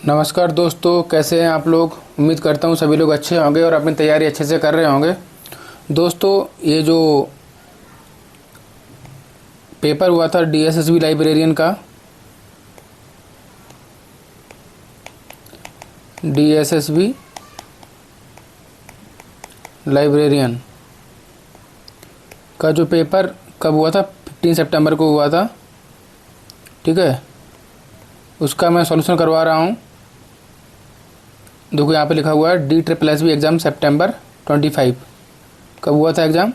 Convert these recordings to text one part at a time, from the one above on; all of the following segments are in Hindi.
नमस्कार दोस्तों, कैसे हैं आप लोग। उम्मीद करता हूँ सभी लोग अच्छे होंगे और अपनी तैयारी अच्छे से कर रहे होंगे। दोस्तों, ये जो पेपर हुआ था डीएसएसबी लाइब्रेरियन का, डीएसएसबी लाइब्रेरियन का जो पेपर कब हुआ था, 15 सितंबर को हुआ था। ठीक है, उसका मैं सॉल्यूशन करवा रहा हूँ। देखो यहाँ पे लिखा हुआ है DSSB एग्ज़ाम सितंबर 25। कब हुआ था एग्ज़ाम?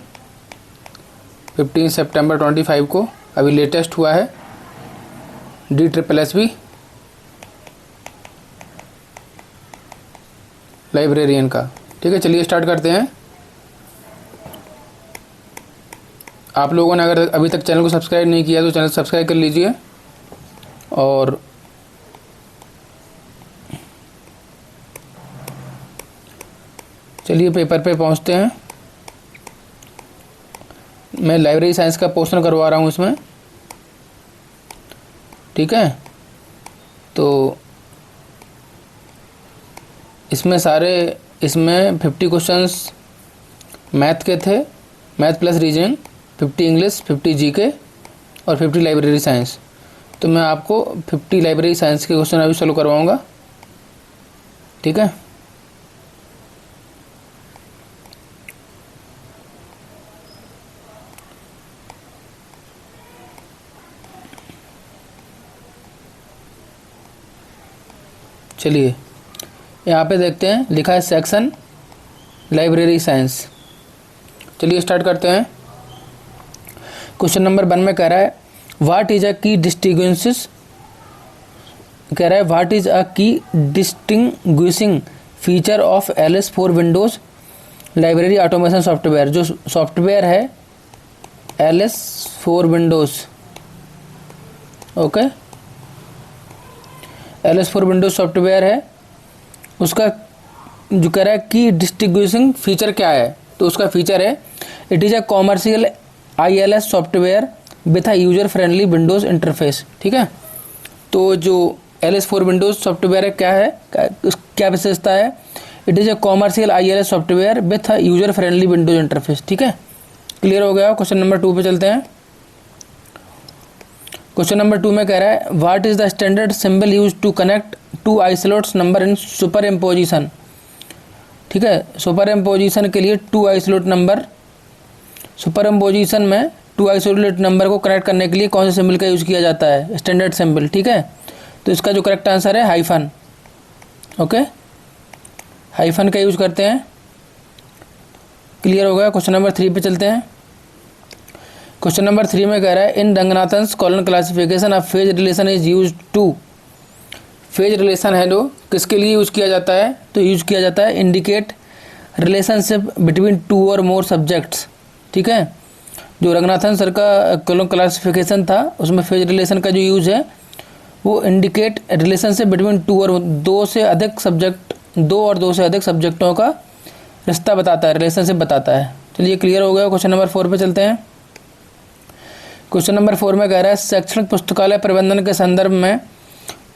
15 सितंबर 25 को। अभी लेटेस्ट हुआ है DSSB लाइब्रेरियन का। ठीक है, चलिए स्टार्ट करते हैं। आप लोगों ने अगर अभी तक चैनल को सब्सक्राइब नहीं किया तो चैनल सब्सक्राइब कर लीजिए। और चलिए पेपर पे पहुंचते हैं। मैं लाइब्रेरी साइंस का पोर्शन करवा रहा हूं इसमें। ठीक है, तो इसमें 50 क्वेश्चंस मैथ के थे, math plus reasoning, 50 English, 50 GK और 50 लाइब्रेरी साइंस। तो मैं आपको 50 लाइब्रेरी साइंस के क्वेश्चन अभी सॉल्व करवाऊंगा। ठीक है, चलिए यहाँ पे देखते हैं, लिखा है सेक्शन लाइब्रेरी साइंस। चलिए स्टार्ट करते हैं। क्वेश्चन नंबर 1 में कह रहा है what is a key distinguishing, कह रहा है what is a key distinguishing feature of Alice for Windows library automation software. जो सॉफ्टवेयर है Alice for Windows, okay, Alice for Windows software है, उसका जो कह रहा है कि डिस्टिंग्विशिंग फीचर क्या है, तो उसका फीचर है it is a commercial ILS software with a user friendly Windows interface. ठीक है, तो जो एलिस फॉर विंडोज सॉफ्टवेयर है क्या विशेषता है? It is a commercial ILS software with a user friendly Windows interface. ठीक है, क्लियर हो गया। क्वेश्चन नंबर 2 पे चलते हैं। क्वेश्चन नंबर 2 में कह रहा है what is the standard symbol use to connect to isolates number in superimposition. ठीक है, सुपर इम्पोजिशन के लिए 2 आइसोलेट नंबर, सुपर इम्पोजिशन में 2 आइसोलेट नंबर को कनेक्ट करने के लिए कौन से सिंबल का यूज किया जाता है? Standard symbol. ठीक है, तो इसका जो करेक्ट आंसर है हाइफन। ओके, हाइफन का यूज करते हैं। क्लियर हो गया। क्वेश्चन नंबर 3 पे चलते हैं। क्वेश्चन नंबर 3 में कह रहा है in Ranganathan's colon classification of phase relation is use to. Phase relation है जो किसके लिए यूज किया जाता है? तो यूज किया जाता है इंडिकेट रिलेशनशिप बिटवीन 2 और मोर सब्जेक्ट्स। ठीक है, जो रंगनाथन सर का कॉलन क्लासिफिकेशन था उसमें फेज रिलेशन का जो यूज है वो इंडिकेट रिलेशनशिप बिटवीन 2 और 2 से अधिक सब्जेक्ट, 2 और 2 से अधिक सब्जेक्टों का रिश्ता बताता है, रिलेशनशिप बताता है। चलिए क्लियर हो गया। क्वेश्चन नंबर 4 पे चलते हैं। क्वेश्चन नंबर 4 में कह रहा है शैक्षणिक पुस्तकालय प्रबंधन के संदर्भ में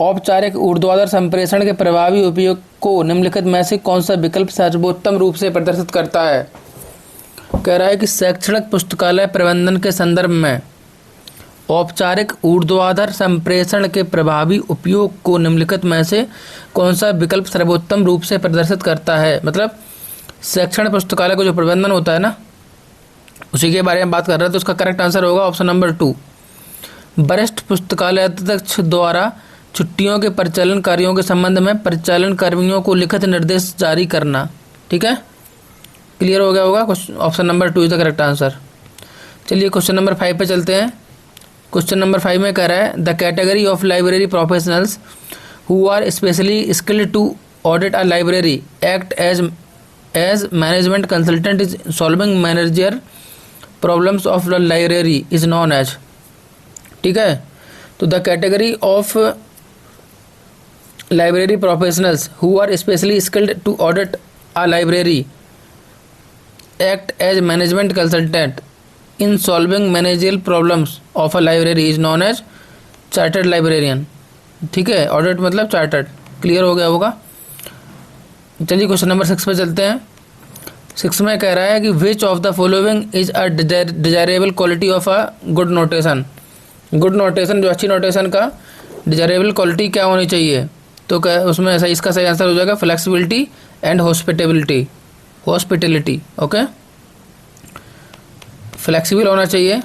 औपचारिक ऊर्ध्वाधर संप्रेषण के प्रभावी उपयोग को निम्नलिखित में से कौन सा विकल्प सर्वोत्तम रूप से प्रदर्शित करता है? कह रहा है कि शैक्षणिक पुस्तकालय प्रबंधन के संदर्भ में औपचारिक ऊर्ध्वाधर संप्रेषण के प्रभावी उपयोग को निम्नलिखित में से कौन सा विकल्प सर्वोत्तम रूप से प्रदर्शित करता है? मतलब शैक्षणिक पुस्तकालय का जो प्रबंधन होता है ना, उसी के बारे में बात कर रहे हैं। तो उसका करेक्ट आंसर होगा ऑप्शन नंबर 2, वरिष्ठ पुस्तकालय अध्यक्ष द्वारा छुट्टियों के परिचालन कार्यों के संबंध में परिचालन कर्मियों को लिखित निर्देश जारी करना। ठीक है, क्लियर हो गया होगा। Option number 2 is the correct answer. चलिए क्वेश्चन नंबर 5 पे चलते हैं। क्वेश्चन नंबर 5 में कह रहा है the category of library professionals who are specially skilled to audit a library act as management consultant is solving manager problems of the library is known as. ठीक है, तो the category of library professionals who are specially skilled to audit a library act as management consultant in solving managerial problems of a library is known as chartered librarian. ठीक है, ऑडिट मतलब चार्टर्ड। क्लियर हो गया होगा। चलिए क्वेश्चन नंबर 6 पे चलते हैं। 6 में कह रहा है कि which of the following is a desirable quality of a good notation. Good notation, जो अच्छी नोटेशन का डिजायरेबल क्वालिटी क्या होनी चाहिए, तो क्या उसमें सही, इसका सही आंसर हो जाएगा flexibility and hospitability. Hospitality, okay, flexible होना चाहिए,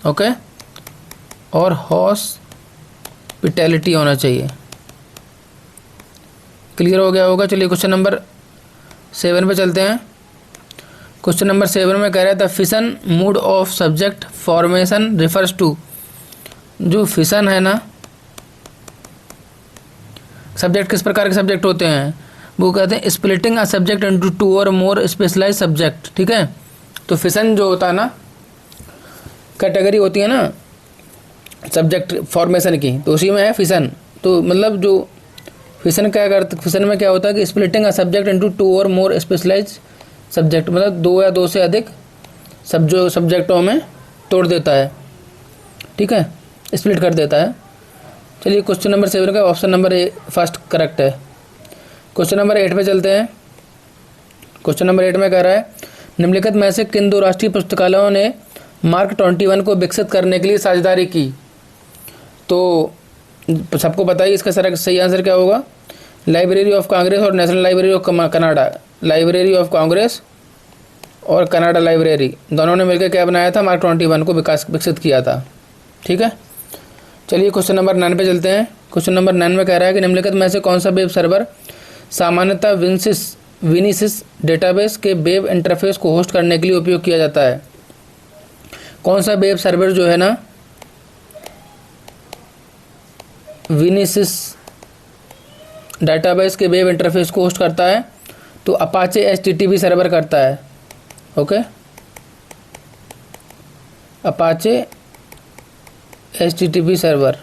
ओके, और हॉस्पिटैलिटी होना चाहिए। क्लियर हो गया होगा। चलिए क्वेश्चन नंबर 7 पे चलते हैं। क्वेश्चन नंबर 7 में कह रहा है the fission mood of subject formation refers to. जो फिशन है ना, सब्जेक्ट किस प्रकार के सब्जेक्ट होते हैं, वो कहते हैं स्प्लिटिंग अ सब्जेक्ट इनटू 2 और मोर स्पेशलाइज सब्जेक्ट। ठीक है, तो फिशन जो होता है ना, कैटेगरी होती है ना सब्जेक्ट फॉर्मेशन की, तो उसी में है फिशन। तो मतलब जो फिशन क्या करते, फिशन में क्या होता है कि स्प्लिटिंग अ सब्जेक्ट इनटू 2 और मोर स्पेशलाइज सब्जेक्ट, मतलब 2 या 2 से अधिक सब्जेक्टों में तोड़ देता है। ठीक है, स्प्लिट कर देता है। चलिए क्वेश्चन नंबर 7 का ऑप्शन नंबर फर्स्ट करेक्ट है। क्वेश्चन नंबर 8 पे चलते हैं। क्वेश्चन नंबर 8 में कह रहा है निम्नलिखित में से किन 2 राष्ट्रीय पुस्तकालयों ने मार्क 21 को विकसित करने के लिए साझेदारी की। तो सबको पता ही इसका सही आंसर क्या होगा, लाइब्रेरी ऑफ कांग्रेस और national library of Canada. Library of Congress और कनाडा लाइब्रेरी दोनों ने मिलकर क्या बनाया था, मार्क 21 को विकसित किया था। ठीक है, चलिए क्वेश्चन नंबर 9 पे चलते हैं। क्वेश्चन नंबर 9 में कह रहा है कि निम्नलिखित में से कौन सा वेब सर्वर सामान्यतः विनिसिस डेटाबेस के वेब इंटरफेस को होस्ट करने के लिए उपयोग किया जाता है। कौन सा वेब सर्वर जो है ना विनिसिस डेटाबेस के वेब इंटरफेस को होस्ट करता है, तो अपाचे HTTP सर्वर करता है। Okay, Apache HTTP server.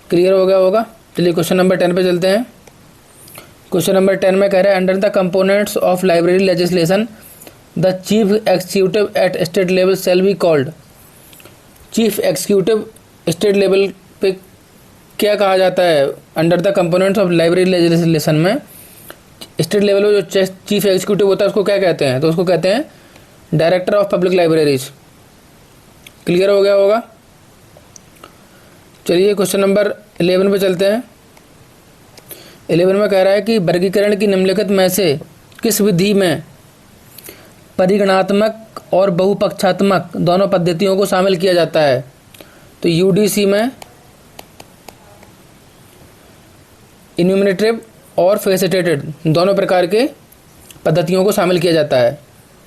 Clear हो गया होगा। चलिए क्वेश्चन नंबर 10 पे चलते हैं। क्वेश्चन नंबर 10 में कह रहे हैं under the components of library legislation the chief executive at state level shall be called. Chief executive state level पे क्या कहा जाता है, under the components of library legislation में स्टेट लेवल पर जो चीफ एग्जीक्यूटिव होता है उसको क्या कहते हैं, तो उसको कहते हैं director of public libraries. Clear हो गया होगा। चलिए क्वेश्चन नंबर 11 पे चलते हैं। 11 में कह रहा है कि वर्गीकरण की निम्नलिखित में से किस विधि में परिगणात्मक और बहुपक्षात्मक दोनों पद्धतियों को शामिल किया जाता है, तो UDC में इन्यूमरेटिव और फेसिटेटेड दोनों प्रकार के पद्धतियों को शामिल किया जाता है।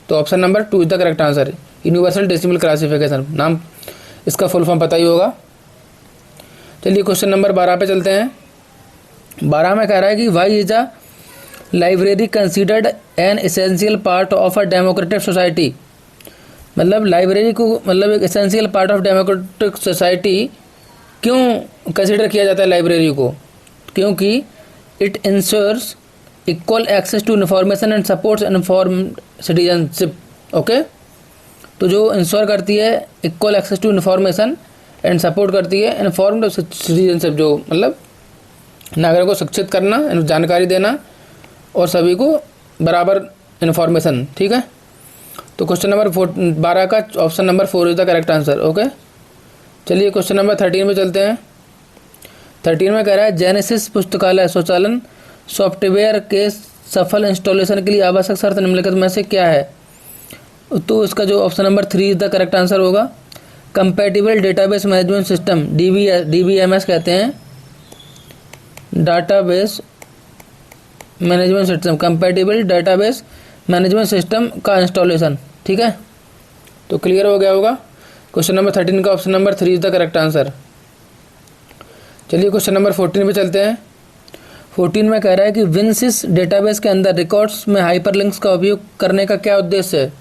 तो option number 2 is the correct answer. Universal decimal classification, नाम इसका फुल फॉर्म पता ही होगा। चलिए क्वेश्चन नंबर 12 पे चलते हैं। 12 में कह रहा है कि why is a library considered an essential part of a democratic society. मतलब लाइब्रेरी को मतलब एक essential part of democratic society क्यों कंसिडर किया जाता है लाइब्रेरी को, क्योंकि it ensures equal access to information and supports informed citizenship. Okay, तो जो इंश्योर करती है equal access to information and support करती है इन्फॉर्म्ड सिटीजनशिप, जो मतलब नागरिकों को शिक्षित करना, जानकारी देना और सभी को बराबर इन्फॉर्मेशन। ठीक है, तो क्वेश्चन नंबर 12 का option number 4 is the correct answer. Okay, चलिए क्वेश्चन नंबर 13 पे चलते हैं। 13 में कह रहा है जेनेसिस पुस्तकालय स्वचालन सॉफ्टवेयर के सफल इंस्टॉलेशन के लिए आवश्यक शर्त निम्नलिखित में से क्या है, तो इसका जो option number 3 is the correct answer होगा। Compatible database management system, DBMS कहते हैं, database management system, compatible database management system का इंस्टॉलेशन। ठीक है, तो क्लियर हो गया होगा। क्वेश्चन नंबर 13 का option number 3 is the correct answer. चलिए क्वेश्चन नंबर 14 पे चलते हैं। 14 में कह रहा है कि विनसिस डेटाबेस के अंदर रिकॉर्ड्स में हाइपरलिंक्स का उपयोग करने का क्या उद्देश्य है,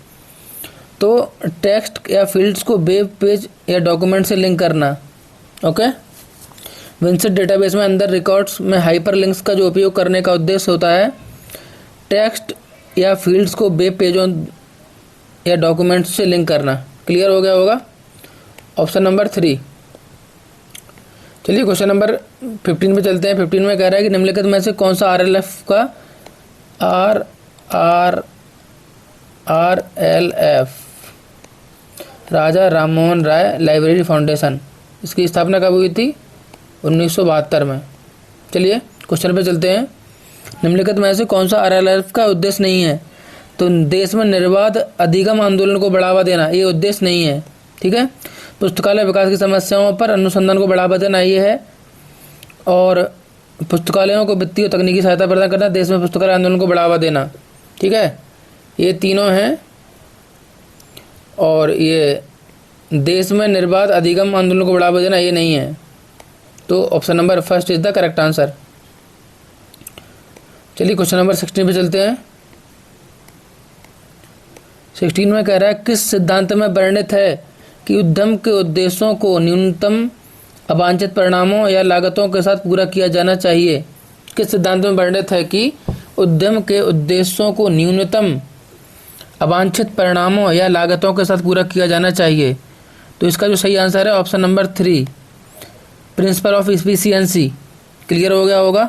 तो टेक्स्ट या फील्ड्स को वेब पेज या डॉक्यूमेंट से लिंक करना। ओके, विनसिस डेटाबेस में अंदर रिकॉर्ड्स में हाइपरलिंक्स का जो उपयोग करने का उद्देश्य होता है टेक्स्ट या फील्ड्स को वेब पेजों या डॉक्यूमेंट्स से लिंक करना। क्लियर हो गया होगा। Option number 3। चलिए क्वेश्चन नंबर 15 पे चलते हैं। 15 में कह रहा है कि निम्नलिखित में से कौन सा RLF का RLF Raja Rammohan Roy library foundation, इसकी स्थापना कब हुई थी? 1972 में। चलिए क्वेश्चन पे चलते हैं। निम्नलिखित में से कौन सा RLF का उद्देश्य नहीं है? तो देश में निर्बाध अधिगम आंदोलन को बढ़ावा देना, ये उद्देश्य नहीं है। ठीक है। पुस्तकालय विकास की समस्याओं पर अनुसंधान को बढ़ावा देना, ये है। और पुस्तकालयों को वित्तीय और तकनीकी सहायता प्रदान करना, देश में पुस्तकालय आंदोलन को बढ़ावा देना। ठीक है, ये तीनों हैं। और ये देश में निर्बाध अधिगम आंदोलन को बढ़ावा देना, ये नहीं है। तो option number first is the correct answer. चलिए क्वेश्चन नंबर 16 पे चलते हैं। 16 में कह रहा है किस सिद्धांत में वर्णित है कि उद्यम के उद्देश्यों को न्यूनतम अवांछित परिणामों या लागतों के साथ पूरा किया जाना चाहिए? किस सिद्धांत में वर्णित है कि उद्यम के उद्देश्यों को न्यूनतम अवांछित परिणामों या लागतों के साथ पूरा किया जाना चाहिए? तो इसका जो सही आंसर है option number 3, principle of efficiency. Clear हो गया होगा।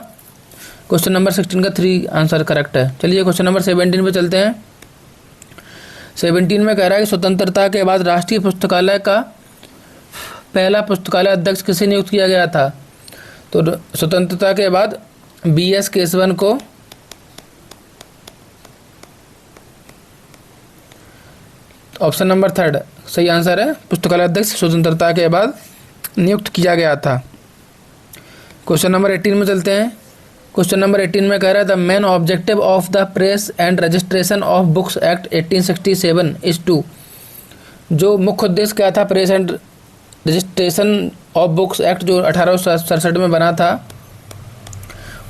क्वेश्चन नंबर 16 का 3 आंसर करेक्ट है। चलिए क्वेश्चन नंबर 17 पे चलते हैं। 17 में कह रहा है कि स्वतंत्रता के बाद राष्ट्रीय पुस्तकालय का पहला पुस्तकालय अध्यक्ष किसे नियुक्त किया गया था? तो स्वतंत्रता के बाद BS केशवन को ऑप्शन नंबर 3 सही आंसर है। पुस्तकालय अध्यक्ष स्वतंत्रता के बाद नियुक्त किया गया था। क्वेश्चन नंबर 18 में चलते हैं। क्वेश्चन नंबर 18 में कह रहा है the main objective of the Press and Registration of Books Act 1867 is to. जो मुख्य उद्देश्य क्या था Press and Registration of Books Act जो 1867 में बना था,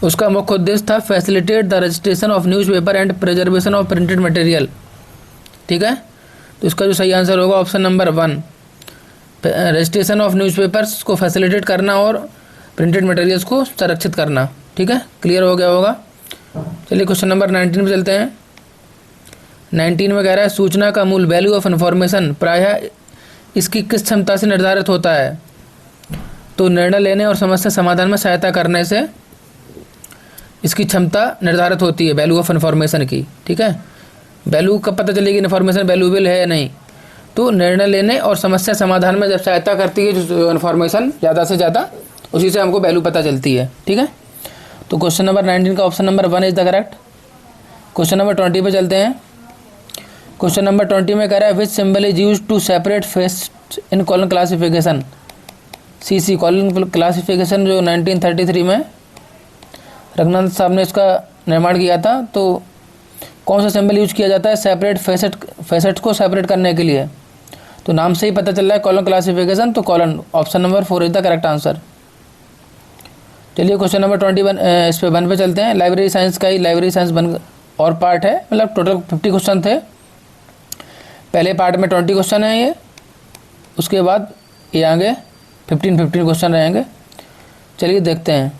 उसका मुख्य उद्देश्य था facilitate the registration of newspaper and preservation of printed material. ठीक है, तो इसका जो सही आंसर होगा option number 1, registration of newspapers को फैसिलिटेट करना और प्रिंटेड मटेरियल्स को संरक्षित करना। ठीक है, क्लियर हो गया होगा। चलिए क्वेश्चन नंबर 19 पे चलते हैं। 19 में कह रहा है सूचना का मूल वैल्यू ऑफ इन्फॉर्मेशन प्रायः इसकी किस क्षमता से निर्धारित होता है? तो निर्णय लेने और समस्या समाधान में सहायता करने से इसकी क्षमता निर्धारित होती है, वैल्यू ऑफ इन्फॉर्मेशन की। ठीक है, वैल्यू कब पता चलेगी इन्फॉर्मेशन वैल्यूएबल है या नहीं? तो निर्णय लेने और समस्या समाधान में जब सहायता करती है जो इन्फॉर्मेशन ज़्यादा से ज़्यादा, उसी से हमको वैल्यू पता चलती है। ठीक है, तो क्वेश्चन नंबर 19 का option number 1 is the correct. Question number 20 पे चलते हैं। क्वेश्चन नंबर 20 में कह रहा है which symbol is use to separate facet in colon classification? CC colon classification जो 1933 में रघुनाथ साहब ने इसका निर्माण किया था। तो कौन सा सिंबल यूज किया जाता है सेपरेट फेसेट को सेपरेट करने के लिए? तो नाम से ही पता चल रहा है कॉलन क्लासिफिकेशन, तो colon option number 4 is the correct answer. चलिए क्वेश्चन नंबर 21 इस पे 1 पे चलते हैं। लाइब्रेरी साइंस का ही लाइब्रेरी साइंस 1 और पार्ट है, मतलब टोटल 50 क्वेश्चन थे। पहले पार्ट में 20 क्वेश्चन है ये, उसके बाद ये आगे 15 क्वेश्चन रहेंगे। चलिए देखते हैं।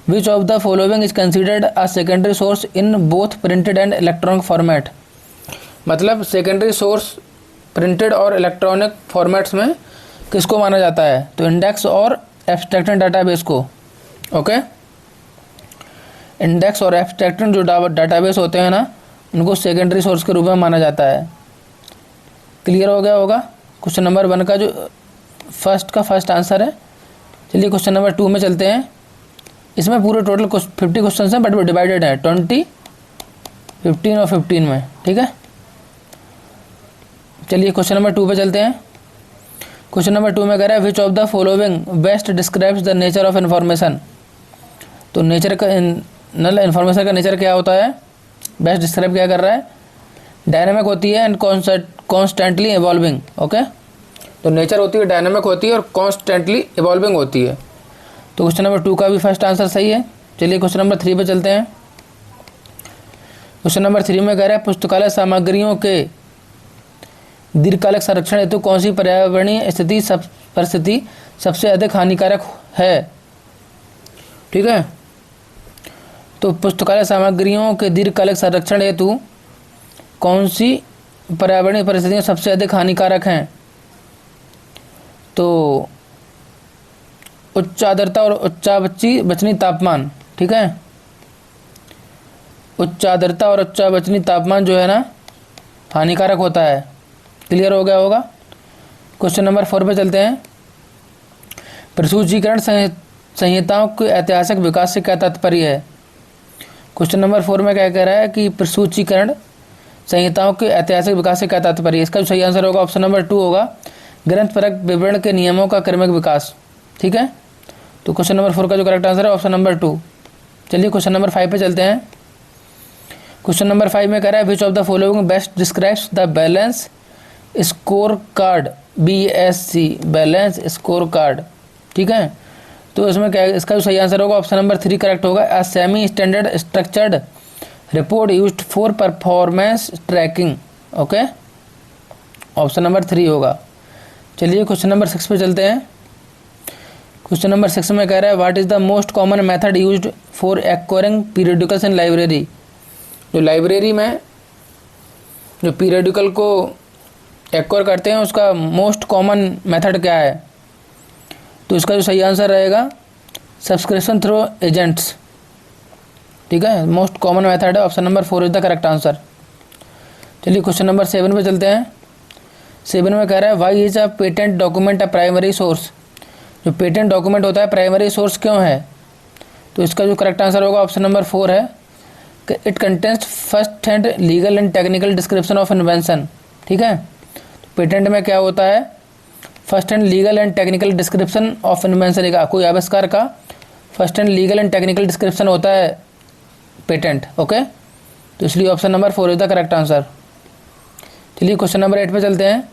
विच of the following is considered a secondary source in both printed and electronic format? मतलब सेकेंडरी सोर्स प्रिंटेड और इलेक्ट्रॉनिक फॉर्मेट्स में किसको माना जाता है? तो इंडेक्स और एब्स्ट्रैक्टेड डाटाबेस को। ओके, इंडेक्स और एब्स्ट्रैक्टेड जो डाटाबेस होते हैं ना, उनको सेकेंडरी सोर्स के रूप में माना जाता है। क्लियर हो गया होगा। क्वेश्चन नंबर 1 का जो फर्स्ट आंसर है। चलिए क्वेश्चन नंबर 2 में चलते हैं। इसमें पूरे टोटल 50 क्वेश्चन हैं, बट वो डिवाइडेड है 20, 15 और 15 में। ठीक है, चलिए क्वेश्चन नंबर 2 पे चलते हैं। क्वेश्चन नंबर 2 में कह रहा है विच of the following best describes the nature of information? तो नेचर का इन्फॉर्मेशन का नेचर क्या होता है? बेस्ट डिस्क्राइब क्या कर रहा है? डायनामिक होती है एंड कॉन्स्टेंटली इवॉल्विंग। ओके, तो नेचर होती है डायनामिक होती है और कॉन्स्टेंटली इवॉल्विंग होती है। तो क्वेश्चन नंबर 2 का भी फर्स्ट आंसर सही है। चलिए क्वेश्चन नंबर 3 पे चलते हैं। क्वेश्चन नंबर 3 में कह रहा है पुस्तकालय सामग्रियों के दीर्घकालिक संरक्षण हेतु कौन सी पर्यावरणीय परिस्थिति सबसे अधिक हानिकारक है? ठीक है, तो पुस्तकालय सामग्रियों के दीर्घकालिक संरक्षण हेतु कौन सी पर्यावरणीय परिस्थितियाँ सबसे अधिक हानिकारक हैं? तो उच्च आर्द्रता और बचनी तापमान, ठीक है, उच्च आर्द्रता और उच्च बचनी तापमान जो है ना हानिकारक होता है। क्लियर हो गया होगा। क्वेश्चन नंबर 4 पे चलते हैं। प्रसूचीकरण संहिताओं के ऐतिहासिक विकास से क्या तात्पर्य है। क्वेश्चन नंबर 4 में क्या कह रहा है कि प्रसूचीकरण संहिताओं के ऐतिहासिक विकास से क्या तात्पर्य है। इसका जो सही आंसर होगा ऑप्शन नंबर 2 होगा, ग्रंथपरक विवरण के नियमों का क्रमिक विकास, ठीक है। तो क्वेश्चन नंबर 4 का जो करेक्ट आंसर है ऑप्शन नंबर 2। चलिए क्वेश्चन नंबर 5 पे चलते हैं। क्वेश्चन नंबर 5 में कह रहा है विच of the following best describes the balance score card, BSC balance score card, ठीक है। तो इसमें क्या, इसका जो सही आंसर होगा ऑप्शन नंबर 3 करेक्ट होगा, a semi standard structured report used for performance tracking, okay, option number 3 होगा। चलिए क्वेश्चन नंबर 6 पे चलते हैं। क्वेश्चन नंबर 6 में कह रहा है what is the most common method used for acquiring periodicals in library. जो लाइब्रेरी में जो पीरियडिकल को एक्वायर करते हैं उसका मोस्ट कॉमन मेथड क्या है। तो इसका जो सही आंसर रहेगा सब्सक्रिप्शन थ्रू एजेंट्स, ठीक है, मोस्ट कॉमन मेथड है, option number 4 is the correct answer. चलिए क्वेश्चन नंबर 7 पे चलते हैं। 7 में कह रहा है why is a patent document a primary source. जो पेटेंट डॉक्यूमेंट होता है प्राइमरी सोर्स क्यों है। तो इसका जो करेक्ट आंसर होगा ऑप्शन नंबर 4 है, it contains first hand legal and technical description of invention, ठीक है। पेटेंट में क्या होता है, first hand legal and technical description of invention, कोई आविष्कार का first hand legal and technical description होता है पेटेंट, ओके। तो इसलिए option number 4 is the correct answer. चलिए क्वेश्चन नंबर 8 पे चलते हैं।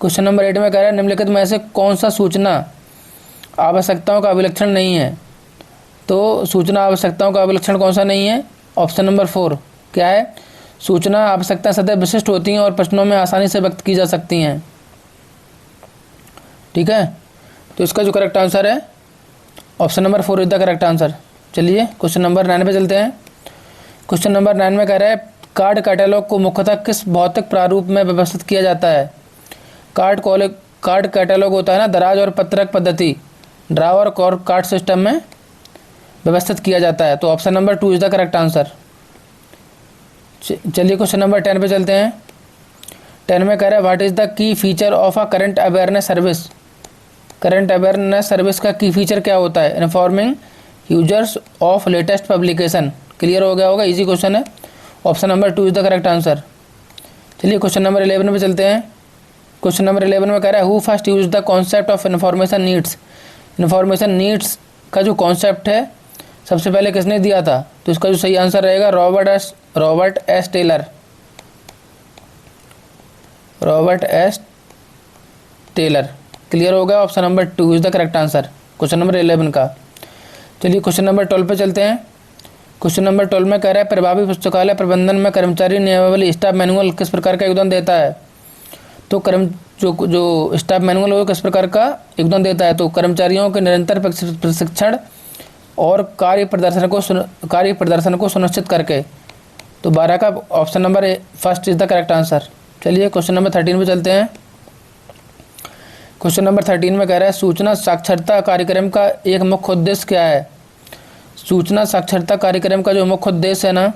क्वेश्चन नंबर 8 में कह रहा है निम्नलिखित में से कौन सा सूचना आवश्यकताओं का अभिलक्षण नहीं है। तो सूचना आवश्यकताओं का अभिलक्षण कौन सा नहीं है, ऑप्शन नंबर 4 क्या है, सूचना आवश्यकता सदैव विशिष्ट होती हैं और प्रश्नों में आसानी से व्यक्त की जा सकती हैं, ठीक है। तो इसका जो करेक्ट आंसर है option number 4 is the correct answer. चलिए क्वेश्चन नंबर 9 पे चलते हैं। क्वेश्चन नंबर 9 में कह रहा है कार्ड कैटलॉग को मुख्यतः किस भौतिक प्रारूप में व्यवस्थित किया जाता है। कार्ड कैटलॉग होता है ना दराज और पत्रक पद्धति, ड्रावर और कार्ड सिस्टम में व्यवस्थित किया जाता है। तो option number 2 is the correct answer. चलिए क्वेश्चन नंबर 10 पे चलते हैं। 10 में कह रहा है what is the key feature of a current awareness service. Current awareness service का की फीचर क्या होता है, informing users of latest publication. Clear हो गया होगा, इजी क्वेश्चन है, option number 2 is the correct answer. चलिए क्वेश्चन नंबर 11 पे चलते हैं। क्वेश्चन नंबर 11 में कह रहा है who first use the concept of information needs. Information needs का जो कॉन्सेप्ट है सबसे पहले किसने दिया था। तो इसका जो सही आंसर रहेगा रॉबर्ट एस टेलर। क्लियर हो गया, option number 2 is the correct answer question number 11 का। चलिए क्वेश्चन नंबर 12 पे चलते हैं। क्वेश्चन नंबर 12 में कह रहा है प्रभावी पुस्तकालय प्रबंधन में कर्मचारी नियमावली स्टाफ मैनुअल किस प्रकार का योगदान देता है। तो जो स्टाफ मैनुअल वो किस प्रकार का योगदान देता है। तो कर्मचारियों के निरंतर प्रशिक्षण और कार्य प्रदर्शन को सुनिश्चित करके। तो 12 का option number 1 is the correct answer. चलिए क्वेश्चन नंबर 13 पे चलते हैं। क्वेश्चन नंबर 13 में कह रहा है सूचना साक्षरता कार्यक्रम का एक मुख्य उद्देश्य क्या है। सूचना साक्षरता कार्यक्रम का जो मुख्य उद्देश्य है ना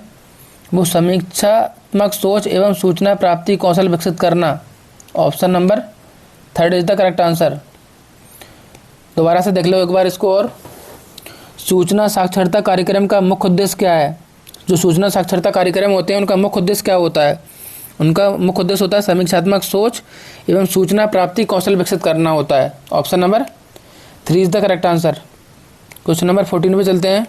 वो समीक्षात्मक सोच एवं सूचना प्राप्ति कौशल विकसित करना। Option number 3 is the correct answer. दोबारा से देख लो एक बार इसको और। सूचना साक्षरता कार्यक्रम का मुख्य उद्देश्य क्या है। जो सूचना साक्षरता कार्यक्रम होते हैं उनका मुख्य उद्देश्य क्या होता है। उनका मुख्य उद्देश्य होता है समीक्षात्मक सोच एवं सूचना प्राप्ति कौशल विकसित करना होता है। Option number 3 is the correct answer. Question number 14 पे चलते हैं।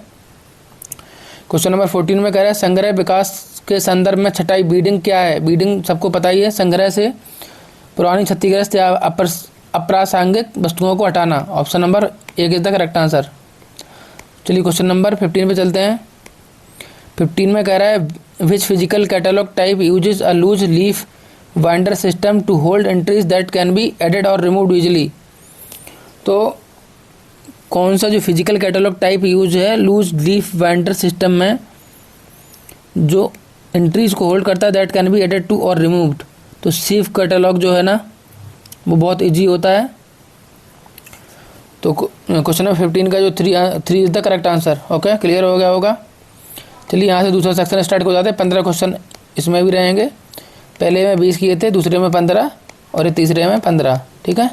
क्वेश्चन नंबर 14 में कह रहा है संग्रह विकास के संदर्भ में छटाई बीडिंग क्या है। बीडिंग सबको पता ही है, संग्रह से पुरानी क्षतिग्रस्त या अप्रासंगिक वस्तुओं को हटाना। Option number 1 is the correct answer. चलिए क्वेश्चन नंबर 15 पे चलते हैं। 15 में कह रहा है which physical catalogue type uses a loose leaf binder system to hold entries that can be added और रिमूव्ड ईजिली। तो कौन सा जो फिजिकल कैटलॉग टाइप यूज है लूज लीफ बाइंडर सिस्टम में जो एंट्रीज को होल्ड करता है that can be added to और रिमूव्ड। तो सीफ कैटलॉग जो है ना वो बहुत इजी होता है। तो क्वेश्चन नंबर 15 का जो three is the correct answer. Okay, clear हो गया होगा। चलिए यहाँ से दूसरा सेक्शन स्टार्ट हो जाते हैं। 15 क्वेश्चन इसमें भी रहेंगे। पहले में 20 किए थे, दूसरे में 15 और ये तीसरे में 15। ठीक है,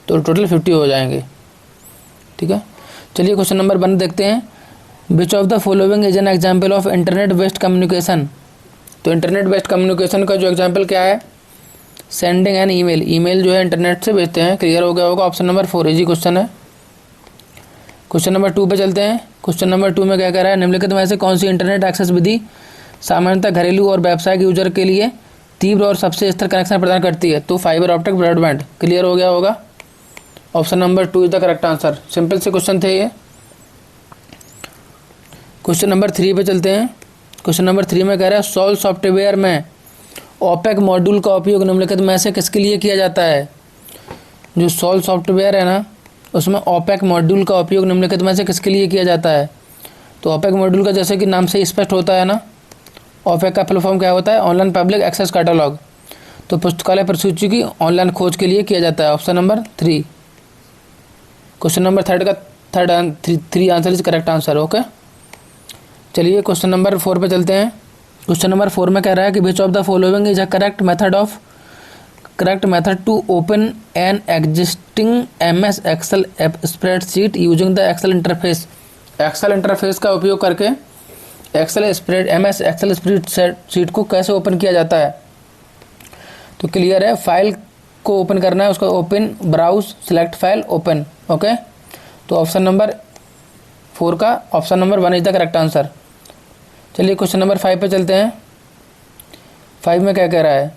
तो टोटल 50 हो जाएंगे। ठीक है, चलिए क्वेश्चन नंबर 1 देखते हैं। विच of the following is an example of internet based communication. तो इंटरनेट बेस्ड कम्युनिकेशन का जो एग्जाम्पल क्या है, सेंडिंग एन ईमेल। ईमेल जो है इंटरनेट से भेजते हैं। क्लियर हो गया होगा। ऑप्शन नंबर 4 इजी क्वेश्चन है। क्वेश्चन नंबर 2 पे चलते हैं। क्वेश्चन नंबर 2 में क्या कह रहा है, निम्नलिखित में से कौन सी इंटरनेट एक्सेस विधि सामान्यतः घरेलू और व्यावसायिक यूजर के लिए तीव्र और सबसे स्थिर कनेक्शन प्रदान करती है। तो फाइबर ऑप्टिक ब्रॉडबैंड। क्लियर हो गया होगा। Option number 2 is the correct answer. Simple से क्वेश्चन थे ये। क्वेश्चन नंबर 3 पे चलते हैं। क्वेश्चन नंबर 3 में कह रहा है सोल सॉफ्टवेयर में ओपेक मॉड्यूल का उपयोग निम्नलिखित में से किसके लिए किया जाता है। जो सोल सॉफ्टवेयर है ना, उसमें ओपेक मॉड्यूल का उपयोग निम्नलिखित में से किसके लिए किया जाता है। तो ओपेक मॉड्यूल का जैसे कि नाम से स्पष्ट होता है ना, ओपेक का फुल फॉर्म क्या होता है, ऑनलाइन पब्लिक एक्सेस कैटलॉग। तो पुस्तकालय प्रसूची की ऑनलाइन खोज के लिए किया जाता है। Option number 3। क्वेश्चन नंबर 3 का third answer is correct answer. Okay, चलिए क्वेश्चन नंबर 4 पे चलते हैं। क्वेश्चन नंबर 4 में कह रहा है कि which of the following is a correct method to open an existing MS Excel spreadsheet using the Excel interface. Excel interface का उपयोग करके MS एक्सेल स्प्रेडशीट को कैसे ओपन किया जाता है। तो क्लियर है, फाइल को ओपन करना है, उसका open, browse, select file, open. Okay, तो ऑप्शन नंबर 4 का option number 1 is the correct answer. चलिए क्वेश्चन नंबर 5 पे चलते हैं। 5 में क्या कह रहा है,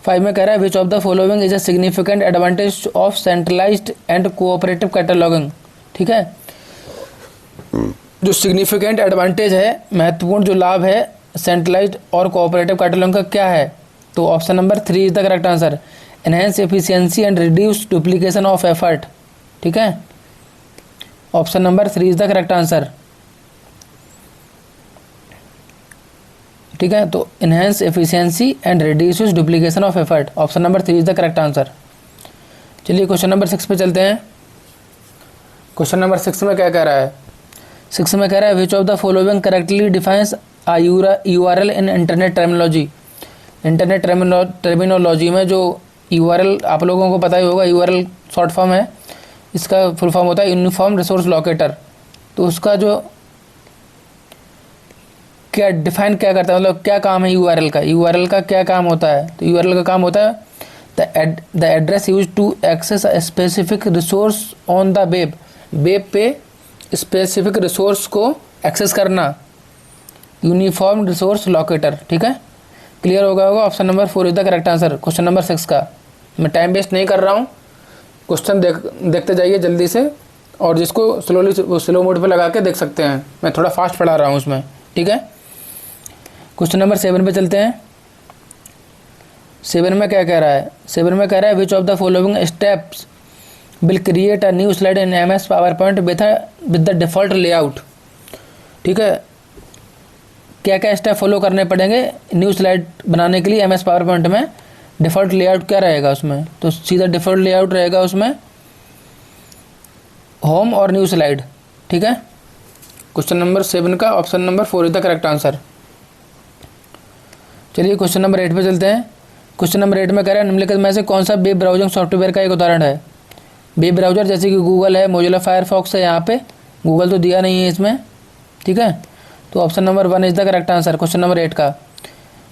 5 में कह रहा है विच of the following is a significant advantage of centralised and cooperative cataloguing. ठीक है, जो सिग्निफिकेंट एडवांटेज है, महत्वपूर्ण जो लाभ है सेंट्रलाइज्ड और कोऑपरेटिव कैटलॉगिंग का क्या है। तो option number 3 is the correct answer. Enhance efficiency and reduce duplication of effort. ठीक है, option number 3 is the correct answer. ठीक है, तो enhance efficiency and reduces duplication of effort. Option number 3 is the correct answer. चलिए क्वेश्चन नंबर 6 पे चलते हैं। क्वेश्चन नंबर 6 में क्या कह रहा है, 6 में कह रहा है विच of the following correctly defines a URL in internet terminology. Internet terminology में जो URL आप लोगों को पता ही होगा, URL शॉर्ट फॉर्म है, इसका फुल फॉर्म होता है यूनिफॉर्म रिसोर्स लोकेटर। तो उसका जो क्या डिफाइन क्या करता है, मतलब क्या काम है यूआरएल का क्या काम होता है। तो यूआरएल का काम होता है the address use to access a specific resource on the web पे स्पेसिफिक रिसोर्स को एक्सेस करना, यूनिफॉर्म रिसोर्स लोकेटर। ठीक है, क्लियर हो गया होगा। Option number 4 is the correct answer question number 6 का। मैं टाइम वेस्ट नहीं कर रहा हूँ, क्वेश्चन देखते जाइए जल्दी से, और जिसको स्लो मोड पे लगा के देख सकते हैं। मैं थोड़ा फास्ट पढ़ा रहा हूँ उसमें। ठीक है, क्वेश्चन नंबर 7 पे चलते हैं। 7 में क्या कह रहा है, 7 में कह रहा है विच of the following steps will create a new slide in MS PowerPoint with the default layout. ठीक है, क्या क्या स्टेप फॉलो करने पड़ेंगे न्यू स्लाइड बनाने के लिए MS पावरपॉइंट में। डिफ़ॉल्ट लेआउट क्या रहेगा उसमें, तो सीधा डिफ़ॉल्ट लेआउट रहेगा उसमें होम और न्यू स्लाइड। ठीक है, क्वेश्चन नंबर 7 का option number 4 is the correct answer. चलिए क्वेश्चन नंबर 8 पे चलते हैं। क्वेश्चन नंबर 8 में कह रहा है निम्नलिखित में से कौन सा वेब ब्राउजिंग सॉफ्टवेयर का एक उदाहरण है। वेब ब्राउजर जैसे कि गूगल है, मोजिला फायरफॉक्स है, यहाँ पे गूगल तो दिया नहीं है इसमें। ठीक है, तो option number 1 is the correct answer question number 8 का।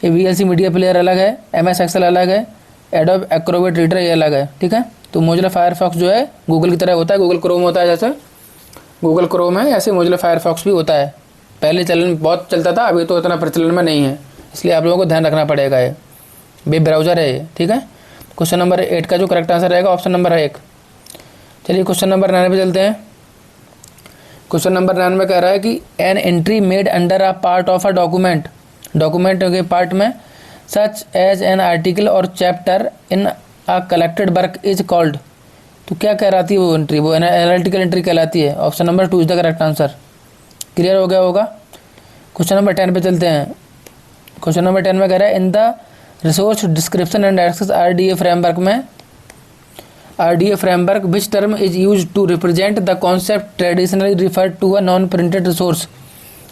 ये VLC मीडिया प्लेयर अलग है, MS एक्सेल अलग है, एडोब एक्रोबैट रीडर ये अलग है। ठीक है, तो मोजिला फायरफॉक्स जो है गूगल की तरह होता है, गूगल क्रोम होता है, जैसे गूगल क्रोम है ऐसे मोजिला फायरफॉक्स भी होता है। पहले चलन बहुत चलता था, अभी तो इतना प्रचलन में नहीं है, इसलिए आप लोगों को ध्यान रखना पड़ेगा। ये वेब ब्राउज़र है ये। ठीक है, क्वेश्चन नंबर 8 का जो करेक्ट आंसर रहेगा ऑप्शन नंबर 1। चलिए क्वेश्चन नंबर 9 पे चलते हैं। क्वेश्चन नंबर 9 में कह रहा है कि an entry made under a part of a document के पार्ट में सच एज एन आर्टिकल और chapter in a collected work is called. तो क्या कहलाती है वो एंट्री, वो एनालिटिकल एंट्री कहलाती है। Option number 2 is the correct answer. Clear हो गया होगा। क्वेश्चन नंबर 10 पे चलते हैं। क्वेश्चन नंबर 10 में कह रहा है in the resource description and access RDA framework में RDA framework, which term is used to represent the concept traditionally referred to a non-printed resource?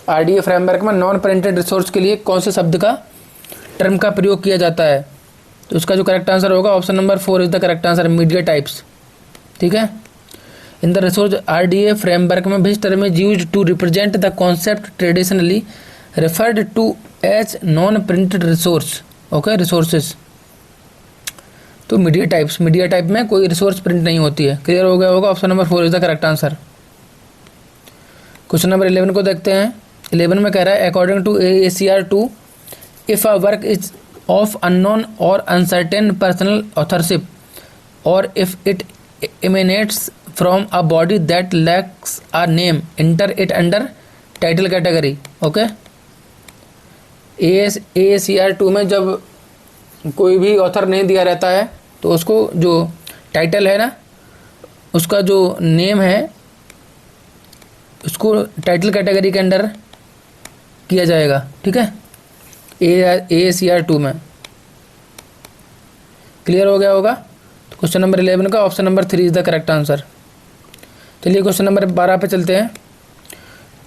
RDA framework में नॉन प्रिंटेड रिसोर्स के लिए कौन से शब्द का टर्म का प्रयोग किया जाता है? तो उसका जो करेक्ट आंसर होगा option number 4 is the correct answer, media types. ठीक है, in the resource RDA framework में which term is used to represent the concept traditionally referred to as non printed resource. Okay, resources. तो मीडिया टाइप्स, मीडिया टाइप में कोई रिसोर्स प्रिंट नहीं होती है। क्लियर हो गया होगा, option number 4 is the correct answer. Question number 11 को देखते हैं। 11 में कह रहा है according to AACR2 if a work is of unknown और अनसर्टेन पर्सनल ऑथरशिप और if it emanates from a body that lacks a name, enter it under title category. Okay, AACR2 में जब कोई भी ऑथर नहीं दिया रहता है तो उसको जो टाइटल है ना, उसका जो नेम है उसको टाइटल कैटेगरी के अंडर किया जाएगा। ठीक है, AACR2 में। क्लियर हो गया होगा। तो क्वेश्चन नंबर 11 का option number 3 is the correct answer. चलिए क्वेश्चन नंबर 12 पे चलते हैं।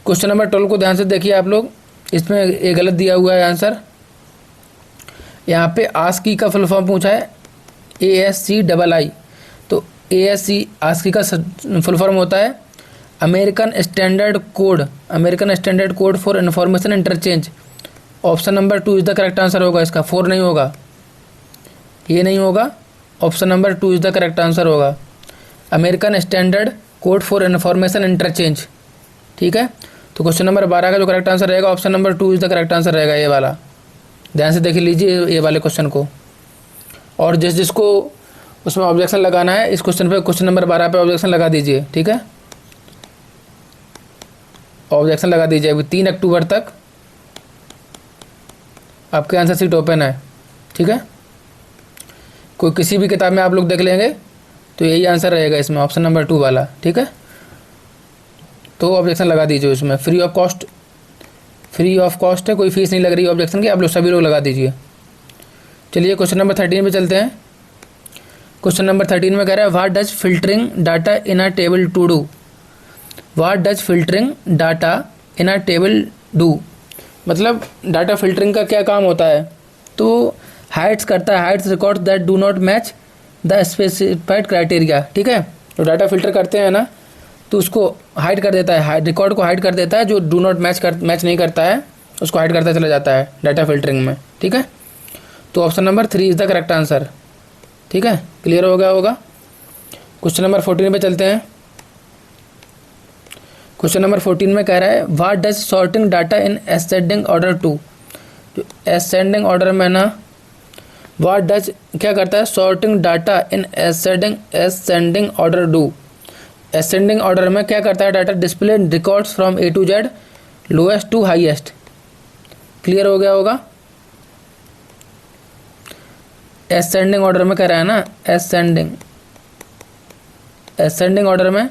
क्वेश्चन नंबर 12 को ध्यान से देखिए आप लोग, इसमें एक गलत दिया हुआ है आंसर। यहाँ पे आस्की का फुल फॉर्म पूछा है ASCII। तो ASC आस्की का फुल फॉर्म होता है American standard code, American standard code for information interchange. Option number 2 is the correct answer होगा इसका, 4 नहीं होगा, ये नहीं होगा। Option number 2 is the correct answer होगा, American standard code for information interchange. ठीक है, तो क्वेश्चन नंबर 12 का जो करेक्ट आंसर रहेगा option number 2 is the correct answer रहेगा, ये वाला। ध्यान से देख लीजिए ये वाले क्वेश्चन को, और जिसको उसमें ऑब्जेक्शन लगाना है इस क्वेश्चन पे, क्वेश्चन नंबर 12 पे ऑब्जेक्शन लगा दीजिए। ठीक है, ऑब्जेक्शन लगा दीजिए। अभी 3 अक्टूबर तक आपके आंसर शीट ओपन है। ठीक है, कोई किसी भी किताब में आप लोग देख लेंगे तो यही आंसर रहेगा इसमें, ऑप्शन नंबर 2 वाला। ठीक है, तो ऑब्जेक्शन लगा दीजिए उसमें, फ्री ऑफ कॉस्ट है, कोई फीस नहीं लग रही ऑब्जेक्शन की, आप लोग सभी लोग लगा दीजिए। चलिए क्वेश्चन नंबर 13 पे चलते हैं। क्वेश्चन नंबर 13 में कह रहा है what does filtering data in a table to do. What does filtering data in a table do, मतलब डाटा फिल्टरिंग का क्या काम होता है? तो हाइड्स करता है, hides record that do not match the specified criteria. ठीक है, तो डाटा फिल्टर करते हैं ना, तो उसको हाइड कर देता है, रिकॉर्ड को हाइड कर देता है, जो डू नॉट मैच नहीं करता है उसको हाइड करता चला जाता है डाटा फिल्टरिंग में। ठीक है, तो option number 3 is the correct answer. ठीक है, क्लियर हो गया होगा। क्वेश्चन नंबर 14 पे चलते हैं। क्वेश्चन नंबर 14 में कह रहा है what does sorting data in ascending order to. जो असेंडिंग ऑर्डर में ना, व्हाट डज क्या करता है, sorting data in ascending order do. Ascending order में क्या करता है, data display records from A to Z lowest to highest. Clear हो गया होगा। असेंडिंग ऑर्डर में कह रहा है ना, असेंडिंग ऑर्डर में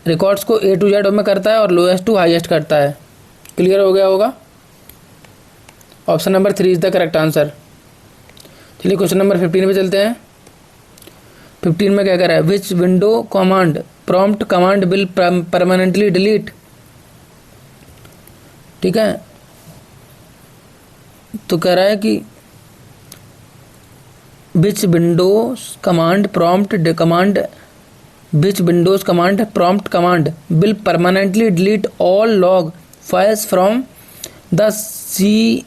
रिकॉर्ड्स को A to Z में करता है और लोएस्ट टू हाईएस्ट करता है। क्लियर हो गया होगा। Option number 3 is the correct answer. चलिए क्वेश्चन नंबर 15 पे चलते हैं। 15 में क्या कह रहा है which window command prompt command will permanently delete. ठीक है, तो कह रहा है कि which windows command prompt command which windows command prompt command will permanently delete all log files from the C: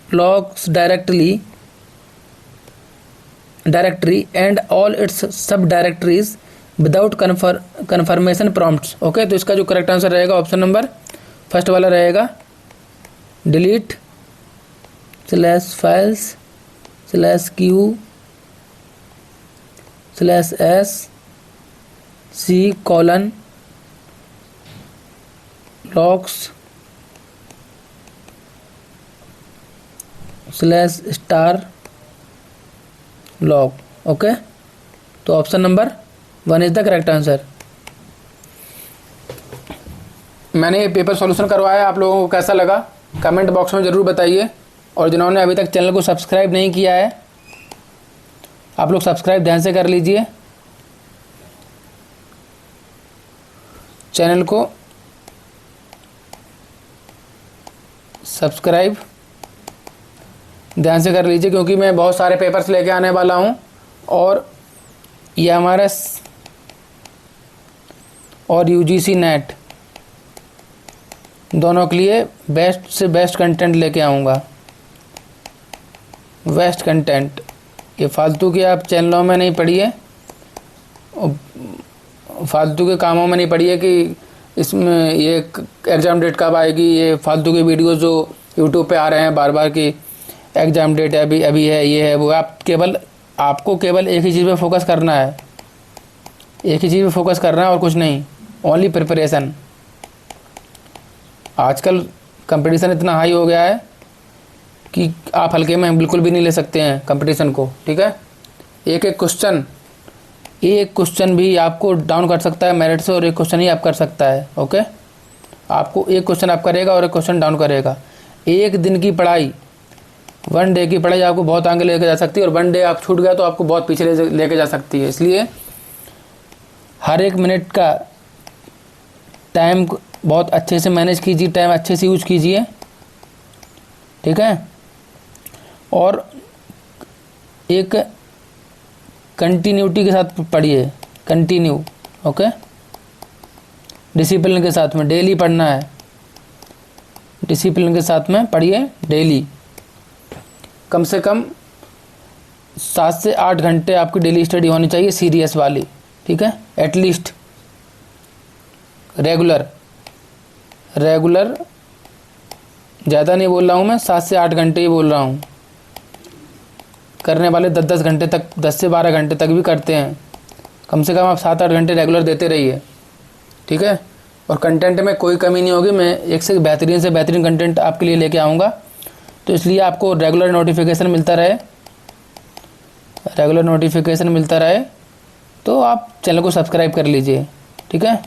logs directory and all its subdirectories without confirmation prompts। Okay, तो इसका जो करेक्ट आंसर रहेगा ऑप्शन नंबर फर्स्ट वाला रहेगा, डिलीट /C:/log। ओके, तो option number 1 is the correct answer. मैंने ये पेपर सॉल्यूशन करवाया, आप लोगों को कैसा लगा कमेंट बॉक्स में ज़रूर बताइए, और जिन्होंने अभी तक चैनल को सब्सक्राइब नहीं किया है आप लोग सब्सक्राइब ध्यान से कर लीजिए चैनल को, सब्सक्राइब ध्यान से कर लीजिए, क्योंकि मैं बहुत सारे पेपर्स लेके आने वाला हूं और ये हमारा और यूजीसी नेट दोनों के लिए बेस्ट से बेस्ट कंटेंट लेके आऊँगा। बेस्ट कंटेंट, ये फालतू के आप चैनलों में नहीं पढ़िए, फालतू के कामों में नहीं पढ़िए कि इसमें ये एग्ज़ाम डेट कब आएगी, ये फालतू के वीडियोस जो यूट्यूब पे आ रहे हैं बार बार कि एग्ज़ाम डेट अभी है, ये है वो। आपको केवल एक ही चीज़ पे फोकस करना है, एक ही चीज़ पे फोकस करना है और कुछ नहीं, ओनली प्रिपरेशन। आजकल कंपटीशन इतना हाई हो गया है कि आप हल्के में बिल्कुल भी नहीं ले सकते हैं कंपटीशन को, ठीक है। एक क्वेश्चन भी आपको डाउन कर सकता है मेरिट से, और एक क्वेश्चन ही आप कर सकता है, ओके। आपको एक क्वेश्चन आप करेगा और एक क्वेश्चन डाउन करेगा। एक दिन की पढ़ाई, 1 डे की पढ़ाई आपको बहुत आगे लेके जा सकती है, और 1 डे आप छूट गया तो आपको बहुत पीछे लेके जा सकती है। इसलिए हर एक मिनट का टाइम बहुत अच्छे से मैनेज कीजिए, टाइम अच्छे से यूज कीजिए, ठीक है। और एक कंटिन्यूटी के साथ पढ़िए, कंटिन्यू, ओके। डिसिप्लिन के साथ में डेली पढ़ना है, डिसिप्लिन के साथ में पढ़िए डेली। कम से कम 7 से 8 घंटे आपकी डेली स्टडी होनी चाहिए, सीरियस वाली, ठीक है। एटलीस्ट रेगुलर ज़्यादा नहीं बोल रहा हूँ मैं, 7 से 8 घंटे ही बोल रहा हूँ। करने वाले 10-10 घंटे तक, 10 से 12 घंटे तक भी करते हैं। कम से कम आप 7-8 घंटे रेगुलर देते रहिए, ठीक है। और कंटेंट में कोई कमी नहीं होगी, मैं एक से बेहतरीन कंटेंट आपके लिए लेके आऊँगा। तो इसलिए आपको रेगुलर नोटिफिकेशन मिलता रहे, तो आप चैनल को सब्सक्राइब कर लीजिए, ठीक है।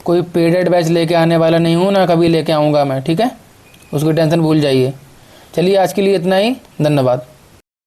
कोई पेडेड बैच लेके आने वाला नहीं हूँ, ना कभी लेके आऊँगा मैं, ठीक है। उसकी टेंशन भूल जाइए। चलिए आज के लिए इतना ही, धन्यवाद।